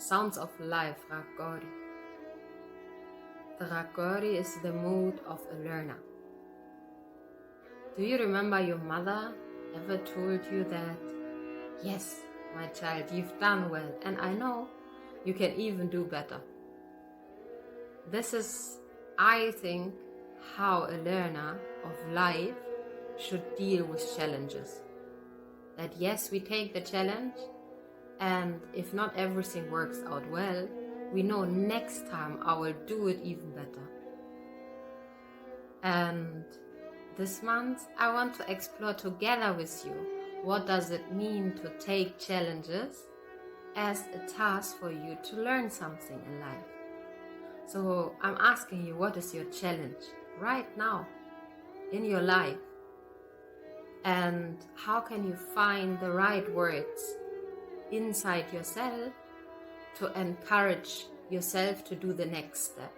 Sounds of life, Raag Gauri. The Raag Gauri is the mood of a learner. Do you remember your mother ever told you that, yes, my child, you've done well, and I know you can even do better? This is, I think, how a learner of life should deal with challenges. That yes, we take the challenge, and if not everything works out well, we know next time I will do it even better. And this month I want to explore together with you what does it mean to take challenges as a task for you to learn something in life. So I'm asking you, what is your challenge right now in your life? And how can you find the right words inside yourself to encourage yourself to do the next step?